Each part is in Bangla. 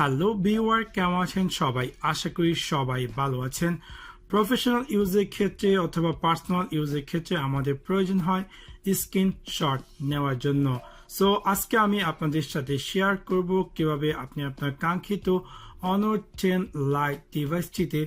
হ্যালো ভিউয়ার, কেমন আছেন সবাই? আশা করি সবাই ভালো আছেন। প্রফেশনাল ইউজের ক্ষেত্রে অথবা পার্সোনাল ইউজের ক্ষেত্রে আমাদের প্রয়োজন হয় স্ক্রিনশট নেওয়ার জন্য। সো আজকে আমি আপনাদের সাথে শেয়ার করব কিভাবে আপনি আপনার কাঙ্ক্ষিত Honor 10 Lite ডিভাইসটিতে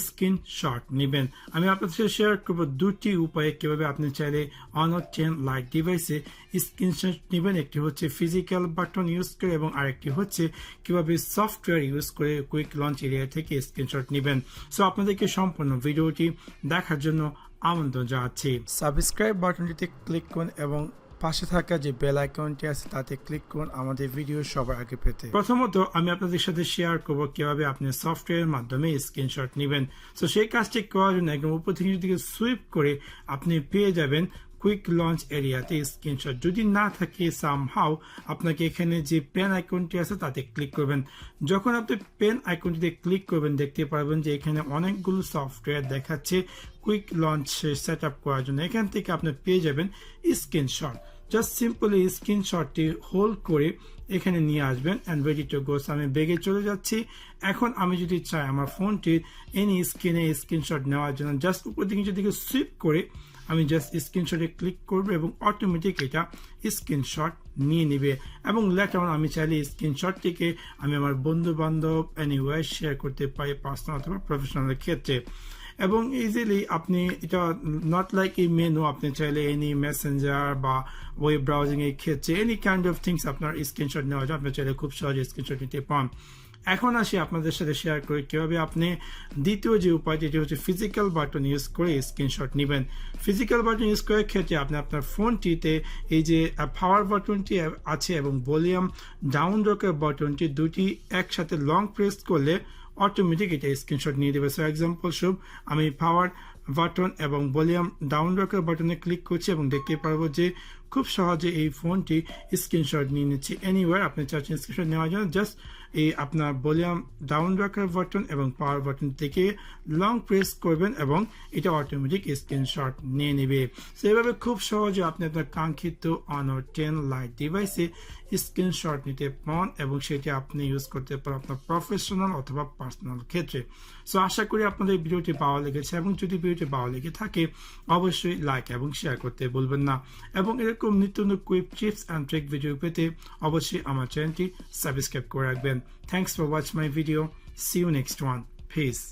স্ক্রিনশট নেবেন। আমি আপনাদের সাথে শেয়ার করব দুটি উপায়ে কিভাবে আপনি চাইলে Honor 10 Lite ডিভাইসে স্ক্রিনশট নেবেন। একটি হচ্ছে ফিজিক্যাল বাটন ইউজ করে এবং আরেকটি হচ্ছে কিভাবে সফটওয়্যার ইউজ করে কুইক লঞ্চ এরিয়া থেকে স্ক্রিনশট নেবেন। সো আপনাদেরকে সম্পূর্ণ ভিডিওটি দেখার জন্য আমন্ত্রণ জানাচ্ছি। সাবস্ক্রাইব বাটনটিতে ক্লিক করুন এবং পাশে থাকা যে বেল আইকনটি আছে তাতে ক্লিক করুন আমাদের ভিডিও সবার আগে পেতে। প্রথমত আমি আপনাদের সাথে শেয়ার করব কিভাবে আপনি সফটওয়্যারের মাধ্যমে স্ক্রিনশট নেবেন। সো সেই কাজটি করার জন্য একদম উপর থেকে দিকে সুইপ করে আপনি পেয়ে যাবেন কুইক লঞ্চ এরিয়াতে স্ক্রিনশট। যদি না থাকে সামহাউ আপনাকে এখানে যে পেন আইকনটি আছে তাতে ক্লিক করবেন। যখন আপনি পেন আইকনটিতে ক্লিক করবেন দেখতে পারবেন যে এখানে অনেকগুলো সফটওয়্যার দেখাচ্ছে কুইক লঞ্চ সেট আপ করার জন্য। এখান থেকে আপনি পেয়ে যাবেন স্ক্রিনশট। জাস্ট সিম্পলি স্ক্রিনশটটি হোল্ড করে এখানে নিয়ে আসবেন অ্যান্ড রেডি টু গো। আমি বেগে চলে যাচ্ছি। এখন আমি যদি চাই আমার ফোনটির এনি স্ক্রিনে স্ক্রিনশট নেওয়ার জন্য জাস্ট উপর দিকে সুইপ করে আমি জাস্ট স্ক্রিনশটে ক্লিক করবো এবং অটোমেটিক এটা স্ক্রিনশট নিয়ে নেবে এবং লেটার আমি চাইলে স্ক্রিনশটটিকে আমি আমার বন্ধু বান্ধব এনিওয়ে শেয়ার করতে পারি পার্সোনাল অথবা প্রফেশনালের ক্ষেত্রে। এবং ইজিলি আপনি এটা নট লাইক এই মেনু, আপনি চাইলে এনি মেসেঞ্জার বা ওয়েব ব্রাউজিং এর ক্ষেত্রে এনি কাইন্ড অফ থিংস আপনার স্ক্রিনশট নেওয়া যায়, আপনি চাইলে খুব সহজে স্ক্রিনশট নিতে পান। এখন আসি আপনাদের সাথে শেয়ার করি কিভাবে আপনি দ্বিতীয় যে উপায় যেটি হচ্ছে ফিজিক্যাল বাটন ইউজ করে স্ক্রিনশট নেবেন। ফিজিক্যাল বাটন ইউজ করার ক্ষেত্রে আপনি আপনার ফোনটিতে এই যে পাওয়ার বাটনটি আছে এবং ভলিউম ডাউন রকের বাটনটি দুটি একসাথে লং প্রেস করলে অটোমেটিক এটা স্ক্রিনশট নিয়ে দেবে। সো এক্সাম্পল স্বরূপ আমি পাওয়ার বাটন এবং ভলিউম ডাউন রকের বাটনে ক্লিক করছি এবং দেখতে পারবো যে খুব সহজে এই ফোনটি স্ক্রিনশট নিয়ে নিচ্ছে। এনিওয়ার আপনি চাচ্ছেন স্ক্রিনশট নেওয়ার জন্য জাস্ট এই আপনার ভলিউম ডাউন রকের বাটন এবং পাওয়ার বাটন থেকে লং প্রেস করবেন এবং এটা অটোমেটিক স্ক্রিনশট নিয়ে নেবে। সো এভাবে খুব সহজে আপনি আপনার কাঙ্ক্ষিত Honor 10 Lite ডিভাইসে স্ক্রিনশট নিতে পান এবং সেটি আপনি ইউজ করতে পারেন আপনার প্রফেশনাল অথবা পার্সোনাল ক্ষেত্রে। সো আশা করি আপনাদের ভিডিওটি ভালো লেগেছে এবং যদি ভিডিওটি ভালো লেগে থাকে অবশ্যই লাইক এবং শেয়ার করতে ভুলবেন না এবং এরকম নিত্য নতুন quick tips and trick video পেতে অবশ্যই আমার চ্যানেলটি সাবস্ক্রাইব করে রাখবেন। Thanks for watching my video. See you next one. Peace.